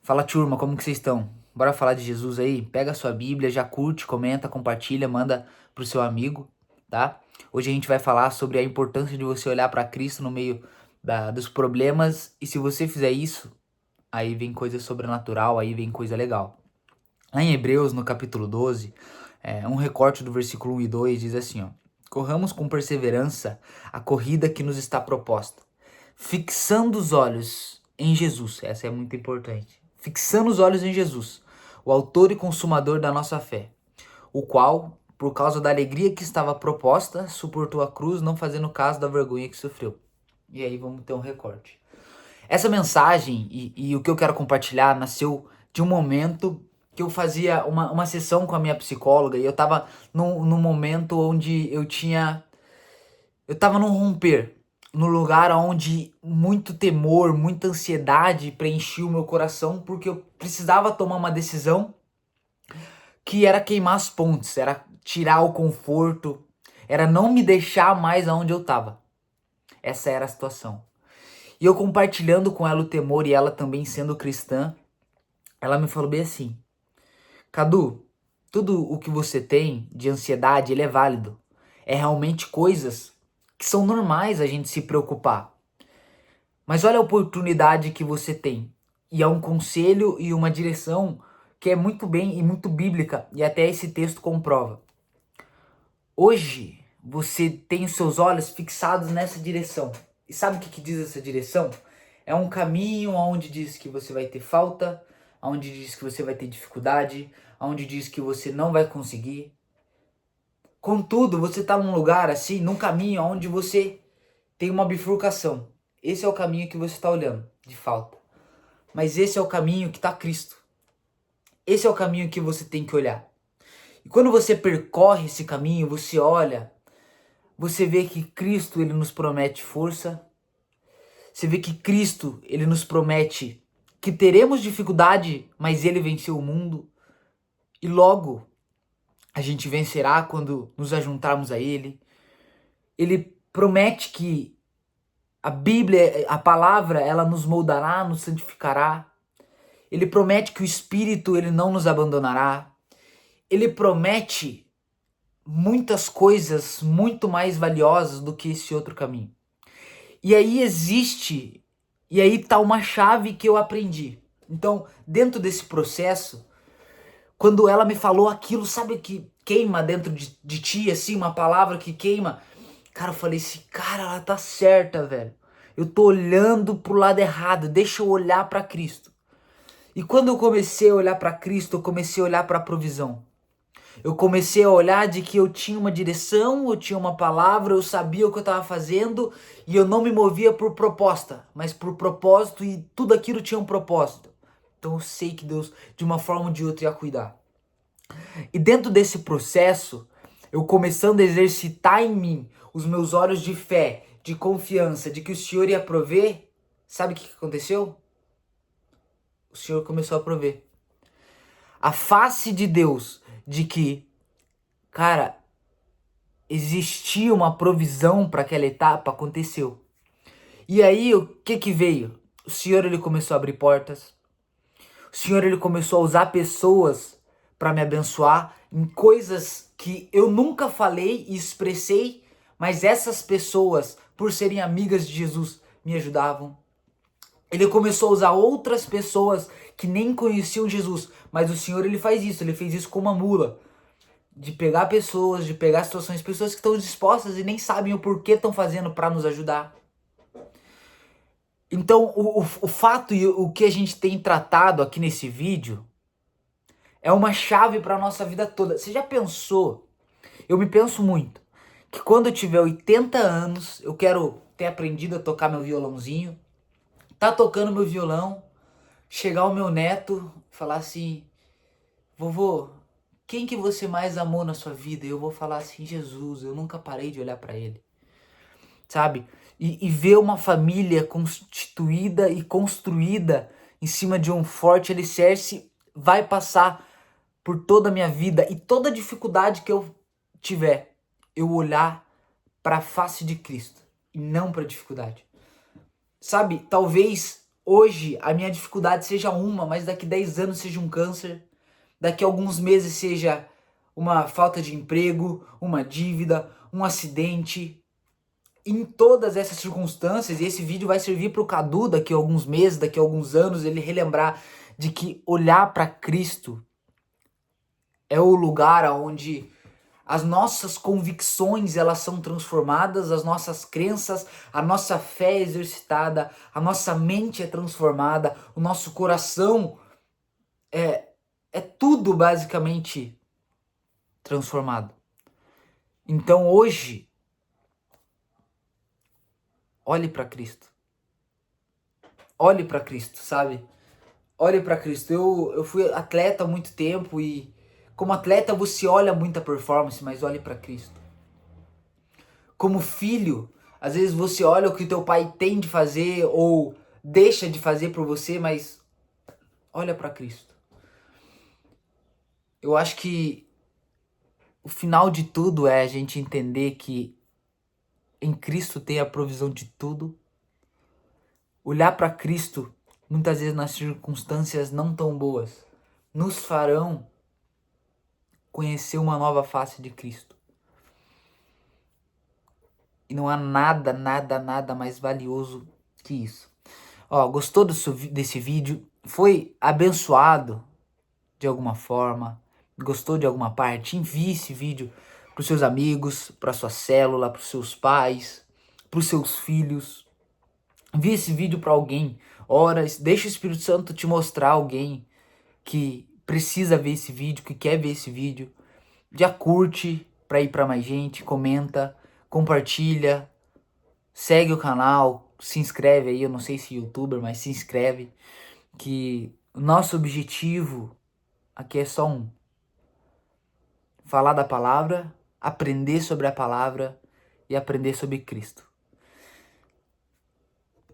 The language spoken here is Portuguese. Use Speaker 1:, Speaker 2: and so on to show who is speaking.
Speaker 1: Fala, turma, como que vocês estão? Bora falar de Jesus aí? Pega a sua Bíblia, já curte, comenta, compartilha, manda pro seu amigo, tá? Hoje a gente vai falar sobre a importância de você olhar para Cristo no meio dos problemas, e se você fizer isso, aí vem coisa sobrenatural, aí vem coisa legal. Lá em Hebreus, no capítulo 12, um recorte do versículo 1 e 2 diz assim, ó: Corramos com perseverança a corrida que nos está proposta, fixando os olhos em Jesus. Essa é muito importante. Fixando os olhos em Jesus, o autor e consumador da nossa fé, o qual, por causa da alegria que estava proposta, suportou a cruz, não fazendo caso da vergonha que sofreu. E aí vamos ter um recorte. Essa mensagem e o que eu quero compartilhar nasceu de um momento que eu fazia uma sessão com a minha psicóloga, e eu tava num momento onde eu tava num romper, no lugar onde muito temor, muita ansiedade preenchia o meu coração, porque eu precisava tomar uma decisão que era queimar as pontes, era tirar o conforto, era não me deixar mais aonde eu tava. Essa era a situação. E eu compartilhando com ela o temor, e ela também sendo cristã, ela me falou bem assim: Cadu, tudo o que você tem de ansiedade, ele é válido. É realmente coisas que são normais a gente se preocupar. Mas olha a oportunidade que você tem. E é um conselho e uma direção que é muito bem e muito bíblica, e até esse texto comprova. Hoje você tem os seus olhos fixados nessa direção. E sabe o que diz essa direção? É um caminho onde diz que você vai ter falta, onde diz que você vai ter dificuldade, onde diz que você não vai conseguir. Contudo, você está num lugar assim, num caminho onde você tem uma bifurcação. Esse é o caminho que você está olhando, de falta. Mas esse é o caminho que está Cristo. Esse é o caminho que você tem que olhar. E quando você percorre esse caminho, você olha, você vê que Cristo, ele nos promete força. Você vê que Cristo, ele nos promete que teremos dificuldade, mas ele venceu o mundo. E logo a gente vencerá quando nos ajuntarmos a ele. Ele promete que a Bíblia, a palavra, ela nos moldará, nos santificará. Ele promete que o Espírito, ele não nos abandonará. Ele promete muitas coisas muito mais valiosas do que esse outro caminho. E aí e aí tá uma chave que eu aprendi. Então, dentro desse processo, quando ela me falou aquilo, sabe que queima dentro de ti, assim, uma palavra que queima? Cara, eu falei assim, cara, ela tá certa, velho. Eu tô olhando pro lado errado, deixa eu olhar pra Cristo. E quando eu comecei a olhar pra Cristo, eu comecei a olhar pra provisão. Eu comecei a olhar de que eu tinha uma direção, eu tinha uma palavra, eu sabia o que eu estava fazendo, e eu não me movia por proposta, mas por propósito, e tudo aquilo tinha um propósito. Então eu sei que Deus, de uma forma ou de outra, ia cuidar. E dentro desse processo, eu começando a exercitar em mim os meus olhos de fé, de confiança, de que o Senhor ia prover, sabe o que aconteceu? O Senhor começou a prover. A face de Deus, de que, cara, existia uma provisão para aquela etapa, aconteceu. E aí, o que que veio? O Senhor, ele começou a abrir portas. O Senhor, ele começou a usar pessoas para me abençoar em coisas que eu nunca falei e expressei, mas essas pessoas, por serem amigas de Jesus, me ajudavam. Ele começou a usar outras pessoas que nem conheciam Jesus, mas o Senhor, ele faz isso, ele fez isso com uma mula. De pegar pessoas, de pegar situações, pessoas que estão dispostas e nem sabem o porquê estão fazendo para nos ajudar. Então, o fato e o que a gente tem tratado aqui nesse vídeo é uma chave para nossa vida toda. Você já pensou? Eu me penso muito que quando eu tiver 80 anos, eu quero ter aprendido a tocar meu violãozinho, tá tocando meu violão, chegar o meu neto e falar assim: vovô, quem que você mais amou na sua vida? E eu vou falar assim: Jesus, eu nunca parei de olhar para ele, sabe? E ver uma família constituída e construída em cima de um forte alicerce vai passar por toda a minha vida, e toda dificuldade que eu tiver, eu olhar para a face de Cristo e não para a dificuldade. Sabe? Talvez hoje a minha dificuldade seja uma, mas daqui 10 anos seja um câncer, daqui a alguns meses seja uma falta de emprego, uma dívida, um acidente. Em todas essas circunstâncias, e esse vídeo vai servir para o Cadu daqui a alguns meses, daqui a alguns anos, ele relembrar de que olhar para Cristo é o lugar onde as nossas convicções elas são transformadas, as nossas crenças, a nossa fé é exercitada, a nossa mente é transformada, o nosso coração é tudo basicamente transformado. Então hoje, olhe para Cristo. Olhe para Cristo, sabe? Olhe para Cristo. Eu fui atleta há muito tempo e como atleta você olha muita performance, mas olhe para Cristo. Como filho, às vezes você olha o que teu pai tem de fazer ou deixa de fazer por você, mas olha para Cristo. Eu acho que o final de tudo é a gente entender que em Cristo tem a provisão de tudo. Olhar para Cristo, muitas vezes nas circunstâncias não tão boas, nos farão conhecer uma nova face de Cristo. E não há nada, nada, nada mais valioso que isso. Ó, gostou desse vídeo? Foi abençoado de alguma forma? Gostou de alguma parte? Envie esse vídeo para os seus amigos, para sua célula, para os seus pais, para os seus filhos. Envie esse vídeo para alguém. Ora, deixa o Espírito Santo te mostrar alguém que precisa ver esse vídeo, que quer ver esse vídeo. Já curte para ir para mais gente, comenta, compartilha, segue o canal, se inscreve aí, eu não sei se é youtuber, mas se inscreve, que o nosso objetivo aqui é só um: falar da palavra, aprender sobre a palavra e aprender sobre Cristo.